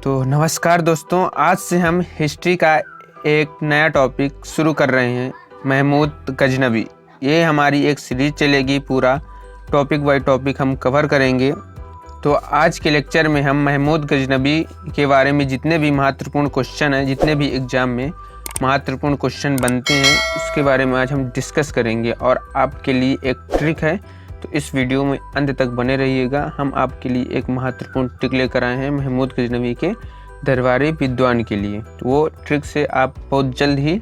तो नमस्कार दोस्तों, आज से हम हिस्ट्री का एक नया टॉपिक शुरू कर रहे हैं, महमूद गजनवी। ये हमारी एक सीरीज चलेगी, पूरा टॉपिक बाय टॉपिक हम कवर करेंगे। तो आज के लेक्चर में हम महमूद गजनवी के बारे में जितने भी महत्वपूर्ण क्वेश्चन हैं, जितने भी एग्ज़ाम में महत्वपूर्ण क्वेश्चन बनते हैं, उसके बारे में आज हम डिस्कस करेंगे। और आपके लिए एक ट्रिक है, तो इस वीडियो में अंत तक बने रहिएगा। हम आपके लिए एक महत्वपूर्ण ट्रिक लेकर आए हैं महमूद गजनवी के दरबारी विद्वान के लिए। तो वो ट्रिक से आप बहुत जल्द ही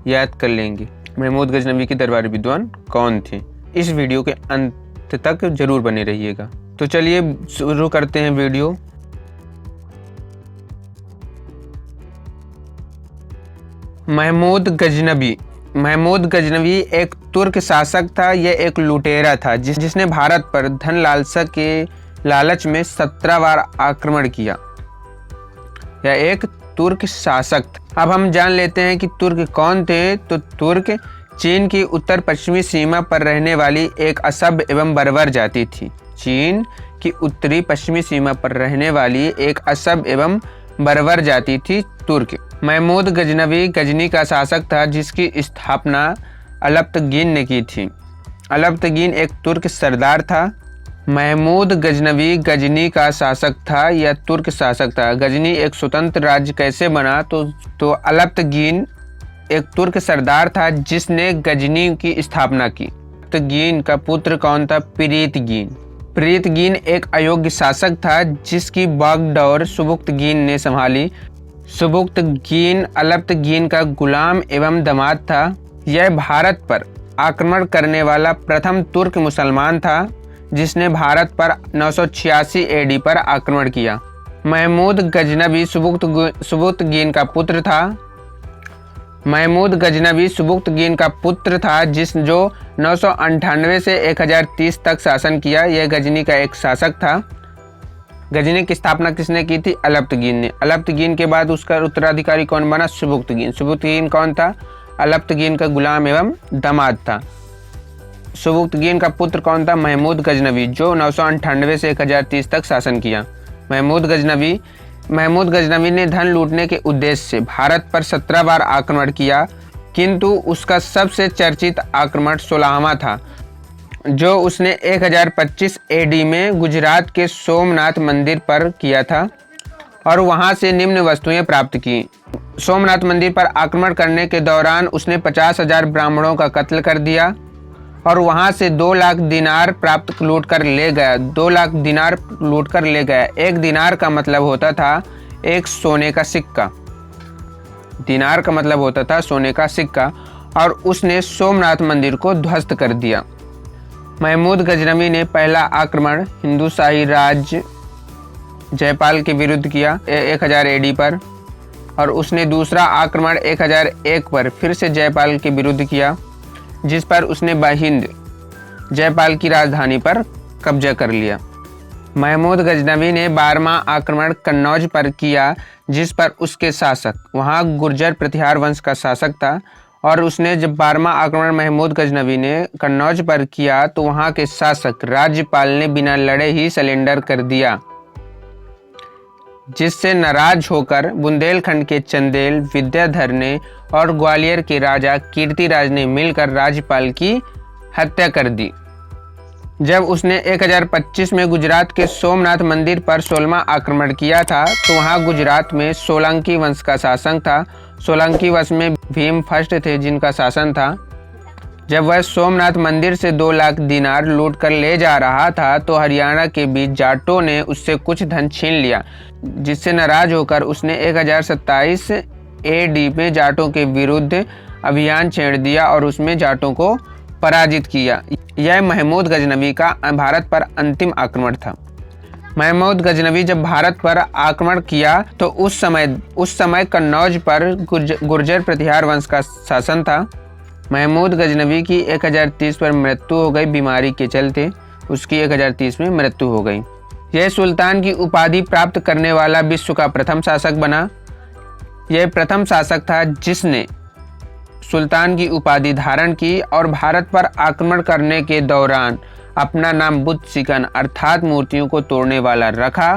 याद कर लेंगे महमूद गजनवी के दरबारी विद्वान कौन थे। इस वीडियो के अंत तक जरूर बने रहिएगा। तो चलिए शुरू करते हैं वीडियो। महमूद गजनवी एक तुर्क शासक था। यह एक लुटेरा था जिसने भारत पर धन लालसा के लालच में 17 बार आक्रमण किया। यह एक तुर्क शासक था। अब हम जान लेते हैं कि तुर्क कौन थे। तो तुर्क चीन की उत्तर पश्चिमी सीमा पर रहने वाली एक असभ्य एवं बर्बर जाति थी। चीन की उत्तरी पश्चिमी सीमा पर रहने वाली एक असभ्य एवं बर्बर जाति थी तुर्क। महमूद गजनवी गजनी का शासक था, जिसकी स्थापना अलप्तगीन ने की थी। अलप्तगीन एक तुर्क सरदार था। महमूद गजनवी गजनी का शासक था या तुर्क शासक था। गजनी एक स्वतंत्र राज्य कैसे बना? तो अलप्तगीन एक तुर्क सरदार था जिसने गजनी की स्थापना की। अलप्तगीन का पुत्र कौन था? प्रीतगीन। प्रीतगीन एक अयोग्य शासक था जिसकी बागडोर सुबुक्तगीन ने संभाली। सुबुक्तगीन अलप्तगीन का गुलाम एवं दामाद था। यह भारत पर आक्रमण करने वाला प्रथम तुर्क मुसलमान था जिसने भारत पर 986 एडी पर आक्रमण किया। महमूद गजनवी सुबुक्तगीन का पुत्र था। महमूद गजनवी सुबुक्तगीन का पुत्र था जो 998 से 1030 तक शासन किया। यह गजनी का एक शासक था। गजनी की स्थापना किसने की थी? अलप्तगीन ने। अलप्तगीन के बाद उसका उत्तराधिकारी कौन बना? सुबुक्तगीन। सुबुक्तगीन कौन था? अलप्तगीन का गुलाम एवं दामाद था। सुबुक्तगीन का पुत्र कौन था? महमूद गजनवी, जो 998 से 1030 तक शासन किया। महमूद गजनवी ने धन लूटने के उद्देश्य से भारत पर 17 बार आक्रमण किया, किंतु उसका सबसे चर्चित आक्रमण 16वां था, जो उसने 1025 एडी में गुजरात के सोमनाथ मंदिर पर किया था और वहां से निम्न वस्तुएं प्राप्त की। सोमनाथ मंदिर पर आक्रमण करने के दौरान उसने 50,000 ब्राह्मणों का कत्ल कर दिया और वहां से 2 लाख दिनार लूट कर ले गया। 2 लाख दिनार लूट कर ले गया। एक दिनार का मतलब होता था एक सोने का सिक्का। दिनार का मतलब होता था सोने का सिक्का। और उसने सोमनाथ मंदिर को ध्वस्त कर दिया। महमूद गजनवी ने पहला आक्रमण हिंदू शाही राज्य जयपाल के विरुद्ध किया 1000 एडी पर, और उसने दूसरा आक्रमण 1001 पर फिर से जयपाल के विरुद्ध किया, जिस पर उसने बहिंद जयपाल की राजधानी पर कब्जा कर लिया। महमूद गजनवी ने 12वां आक्रमण कन्नौज पर किया, जिस पर उसके शासक वहाँ गुर्जर प्रतिहार वंश का शासक था। और उसने जब 12वां आक्रमण महमूद गजनवी ने कन्नौज पर किया तो वहाँ के शासक राज्यपाल ने बिना लड़े ही सरेंडर कर दिया, जिससे नाराज होकर बुंदेलखंड के चंदेल विद्याधर ने और ग्वालियर के राजा कीर्तिराज ने मिलकर राज्यपाल की हत्या कर दी। जब उसने 1025 में गुजरात के सोमनाथ मंदिर पर 16वां आक्रमण किया था तो वहाँ गुजरात में सोलंकी वंश का शासन था। सोलंकी वंश में भीम फर्स्ट थे जिनका शासन था। जब वह सोमनाथ मंदिर से 2 लाख दिनार लूट कर ले जा रहा था तो हरियाणा के बीच जाटों ने उससे कुछ धन छीन लिया, जिससे नाराज होकर उसने 1027 एडी में जाटों के विरुद्ध अभियान छेड़ दिया और उसमें जाटों को पराजित किया। यह महमूद गजनवी का भारत पर अंतिम आक्रमण था। महमूद गजनवी जब भारत पर आक्रमण किया तो उस समय कन्नौज पर गुर्जर प्रतिहार वंश का शासन था। महमूद गजनवी की 1030 पर मृत्यु हो गई। बीमारी के चलते उसकी 1030 में मृत्यु हो गई। यह सुल्तान की उपाधि प्राप्त करने वाला विश्व का प्रथम शासक बना। यह प्रथम शासक था जिसने सुल्तान की उपाधि धारण की और भारत पर आक्रमण करने के दौरान अपना नाम बुद्ध सिकन अर्थात मूर्तियों को तोड़ने वाला रखा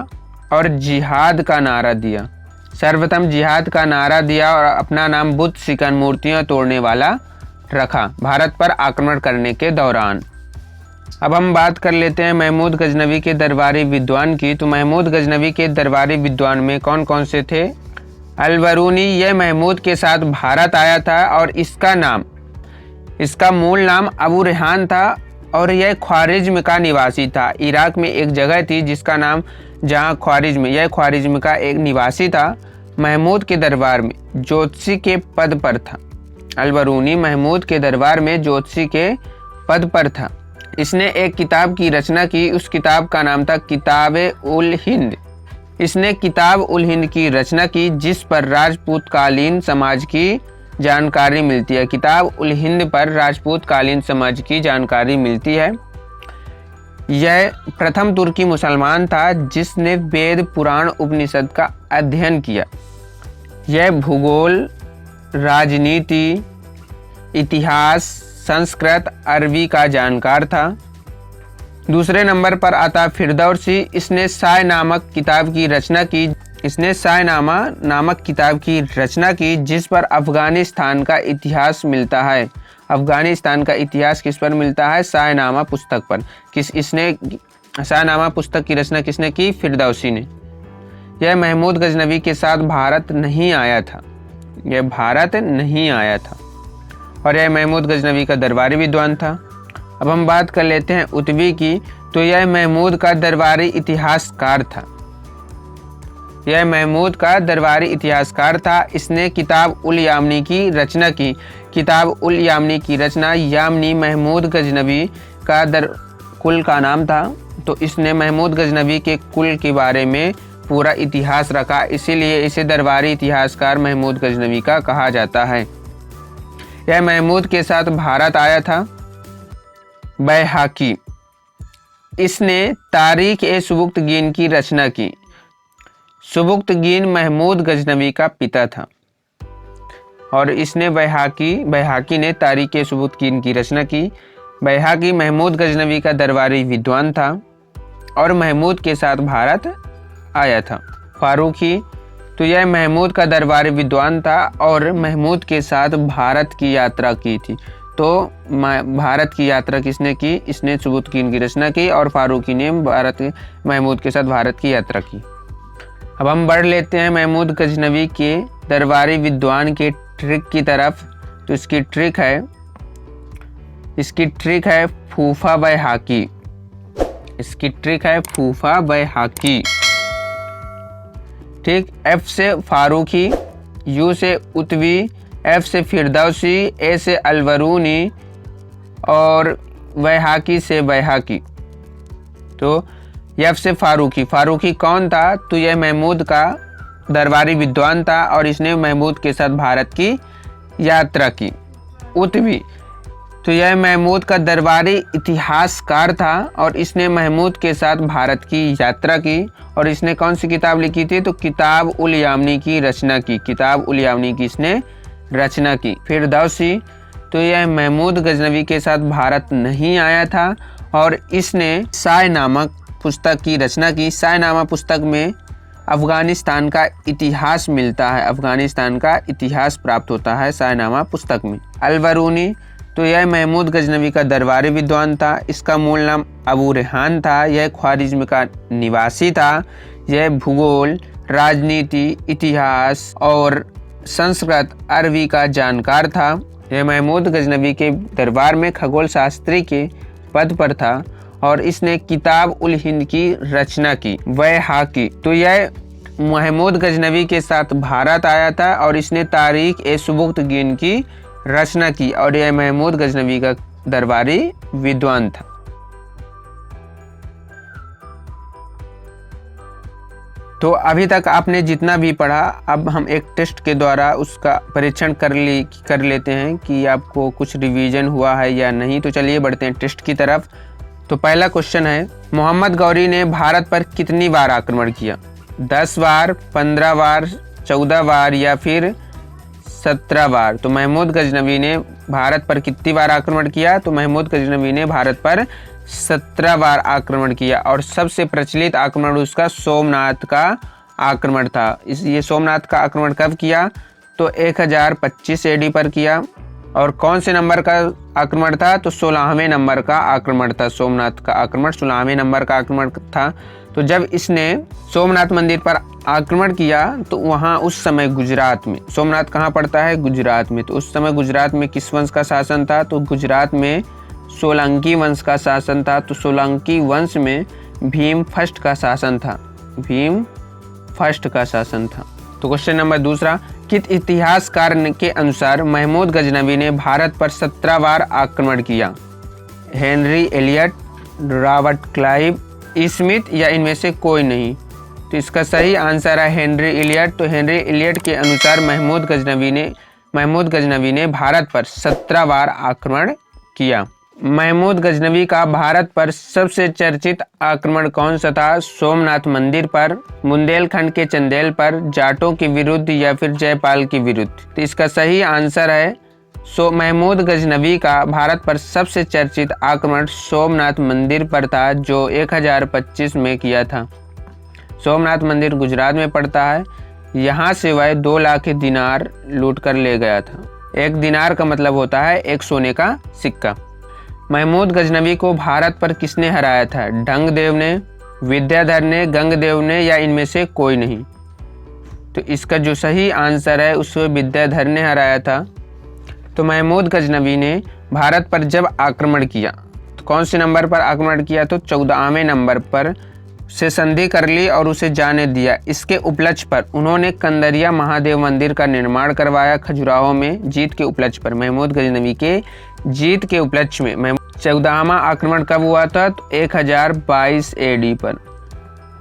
और जिहाद का नारा दिया। सर्वप्रथम जिहाद का नारा दिया और अपना नाम बुद्ध शिकन मूर्तियां तोड़ने वाला रखा भारत पर आक्रमण करने के दौरान। अब हम बात कर लेते हैं महमूद गजनवी के दरबारी विद्वान की। तो महमूद गजनवी के दरबारी विद्वान में कौन कौन से थे? अल-बरूनी, यह महमूद के साथ भारत आया था और इसका मूल नाम अबू रेहान था और यह ख्वारिज्म का निवासी था। इराक में एक जगह थी जिसका नाम जहाँ ख्वारिज्म का एक निवासी था। महमूद के दरबार में ज्योतिषी के पद पर था। अल-बरूनी महमूद के दरबार में ज्योतिषी के पद पर था। इसने एक किताब की रचना की, उस किताब का नाम था किताब-उल-हिंद। इसने किताब-उल-हिंद की रचना की जिस पर राजपूत कालीन समाज की जानकारी मिलती है। किताब-उल-हिंद पर राजपूत कालीन समाज की जानकारी मिलती है। यह प्रथम तुर्की मुसलमान था जिसने वेद पुराण उपनिषद का अध्ययन किया। यह भूगोल, राजनीति, इतिहास, संस्कृत, अरबी का जानकार था। दूसरे नंबर पर आता फिरदौसी। इसने साय नामक किताब की रचना की जिस पर अफगानिस्तान का इतिहास मिलता है। अफगानिस्तान का इतिहास किस पर मिलता है? सायनामा पुस्तक पर। सायनामा पुस्तक की रचना किसने की? फिरदौसी ने। यह महमूद गजनवी के साथ भारत नहीं आया था और यह महमूद गजनवी का दरबारी विद्वान था। अब हम बात कर लेते हैं उतवी की। तो यह महमूद का दरबारी इतिहासकार था। इसने किताब-उल-यामनी की रचना की। किताब-उल-यामनी की रचना यामनी महमूद गजनवी का कुल का नाम था। तो इसने महमूद गजनवी के कुल के बारे में पूरा इतिहास रखा, इसीलिए इसे दरबारी इतिहासकार महमूद गजनवी का कहा जाता है। यह महमूद के साथ भारत आया था। बैहाकी, इसने तारीख-ए-सुबुक्तगीन की रचना की। सुबुक्तगीन महमूद गजनवी का पिता था और इसने बैहाकी ने तारीख-ए-सुबुक्तगीन की रचना की। बैहाकी महमूद गजनवी का दरबारी विद्वान था और महमूद के साथ भारत आया था। फारूकी, तो यह महमूद का दरबारी विद्वान था और महमूद के साथ भारत की यात्रा की थी। तो भारत की यात्रा किसने की? इसने सुबुक्तगीन की रचना की और फारूकी ने महमूद के साथ भारत की यात्रा की। अब हम बढ़ लेते हैं महमूद गजनवी के दरबारी विद्वान के ट्रिक की तरफ। तो इसकी ट्रिक है फूफा बैहाकी। ठीक, एफ से फारूकी, यू से उतवी, एफ से फिरदौसी, ए से अल-बरूनी और बैहाकी से बैहाकी। तो एफ से फारूकी कौन था? तो यह महमूद का दरबारी विद्वान था और इसने महमूद के साथ भारत की यात्रा की। उतवी, तो यह महमूद का दरबारी इतिहासकार था और इसने महमूद के साथ भारत की यात्रा की और इसने कौन सी किताब लिखी थी? तो किताब-उल-यामनी की रचना की। किताब-उल-यामनी की इसने रचना की। फिरदौसी, तो यह महमूद गजनवी के साथ भारत नहीं आया था और इसने साय नामक पुस्तक की रचना की। सायनामा पुस्तक में अफगानिस्तान का इतिहास मिलता है। अफगानिस्तान का इतिहास प्राप्त होता है सायनामा पुस्तक में। अल-बरूनी, तो यह महमूद गजनवी का दरबारी विद्वान था। इसका मूल नाम अबू रेहान था। यह ख्वारिज्म का निवासी था। यह भूगोल, राजनीति, इतिहास और संस्कृत, अरबी का जानकार था। यह महमूद गजनवी के दरबार में खगोल शास्त्री के पद पर था और इसने किताब-उल-हिंद की रचना की। बैहाकी, तो यह महमूद गजनवी के साथ भारत आया था और इसने तारीख-ए-सुबुक्तगीन की रचना की और यह महमूद गजनवी का दरबारी विद्वान था। तो अभी तक आपने जितना भी पढ़ा, अब हम एक टेस्ट के द्वारा उसका परीक्षण कर लेते हैं कि आपको कुछ रिवीजन हुआ है या नहीं। तो चलिए बढ़ते हैं टेस्ट की तरफ। तो पहला क्वेश्चन है, मोहम्मद गौरी ने भारत पर कितनी बार आक्रमण किया? 10 बार, 15 बार, 14 बार या फिर 17 बार? तो महमूद गजनवी ने भारत पर कितनी बार आक्रमण किया? तो महमूद गजनवी ने भारत पर 17 बार आक्रमण किया और सबसे प्रचलित आक्रमण उसका सोमनाथ का आक्रमण था। ये सोमनाथ का आक्रमण कब किया? तो 1025 AD पर किया। और कौन से नंबर का आक्रमण था? तो 16वें नंबर का आक्रमण था। सोमनाथ का आक्रमण 16वें नंबर का आक्रमण था। तो जब इसने सोमनाथ मंदिर पर आक्रमण किया तो वहाँ उस समय गुजरात में, सोमनाथ कहाँ पड़ता है? गुजरात में। तो उस समय गुजरात में किस वंश का शासन था? तो गुजरात में सोलंकी वंश का शासन था। तो सोलंकी वंश में भीम फर्स्ट का शासन था। भीम फर्स्ट का शासन था। तो क्वेश्चन नंबर दूसरा, किस इतिहासकार के अनुसार महमूद गजनवी ने भारत पर 17 बार आक्रमण किया? Henry Elliot, Robert Clive, Smith या इनमें से कोई नहीं? तो इसका सही आंसर है हेनरी एलियट। तो हेनरी एलियट के अनुसार महमूद गजनवी ने भारत पर 17 बार आक्रमण किया। महमूद गजनवी का भारत पर सबसे चर्चित आक्रमण कौन सा था? सोमनाथ मंदिर पर, बुंदेलखंड के चंदेल पर, जाटों के विरुद्ध या फिर जयपाल के विरुद्ध? तो इसका सही आंसर है महमूद गजनवी का भारत पर सबसे चर्चित आक्रमण सोमनाथ मंदिर पर था, जो 1025 में किया था। सोमनाथ मंदिर गुजरात में पड़ता है। यहाँ से वह 2 लाख दिनार लूट कर ले गया था। 1 दिनार का मतलब होता है 1 सोने का सिक्का। महमूद गजनवी को भारत पर किसने हराया था? ढंगदेव ने, विद्याधर ने, गंगदेव ने या इनमें से कोई नहीं? तो इसका जो सही आंसर है उसको विद्याधर ने हराया था। तो महमूद गजनवी ने भारत पर जब आक्रमण किया तो कौन से नंबर पर आक्रमण किया? तो 14वें नंबर पर से संधि कर ली और उसे जाने दिया। इसके उपलक्ष्य पर उन्होंने कंदरिया महादेव मंदिर का निर्माण करवाया खजुराहो में। जीत के उपलक्ष्य पर, महमूद गजनवी के जीत के उपलक्ष्य में 14वां आक्रमण कब हुआ था? तो 1022 AD पर।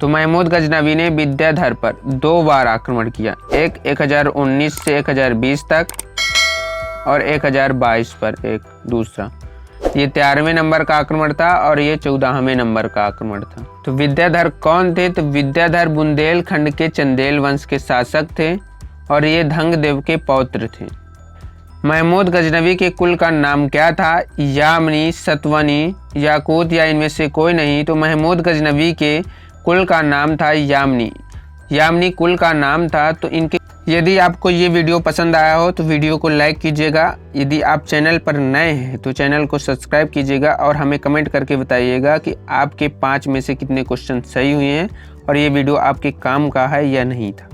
तो महमूद गजनवी ने विद्याधर पर 2 बार आक्रमण किया, एक 1019 से 1020 तक और 1022 पर एक दूसरा। ये 13वें नंबर का आक्रमण था और ये 14वें नंबर का आक्रमण था। तो विद्याधर कौन थे? तो विद्याधर बुंदेलखंड के चंदेल वंश के शासक थे और ये धंगदेव के पौत्र थे। महमूद गजनवी के कुल का नाम क्या था? यामनी, सतवनी, याकूत या इनमें से कोई नहीं? तो महमूद गजनवी के कुल का नाम था यामनी। यामनी कुल का नाम था। तो इनके, यदि आपको ये वीडियो पसंद आया हो तो वीडियो को लाइक कीजिएगा। यदि आप चैनल पर नए हैं तो चैनल को सब्सक्राइब कीजिएगा और हमें कमेंट करके बताइएगा कि आपके 5 में से कितने क्वेश्चन सही हुए हैं और ये वीडियो आपके काम का है या नहीं था।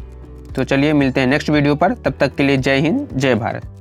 तो चलिए मिलते हैं नेक्स्ट वीडियो पर। तब तक के लिए जय हिंद, जय भारत।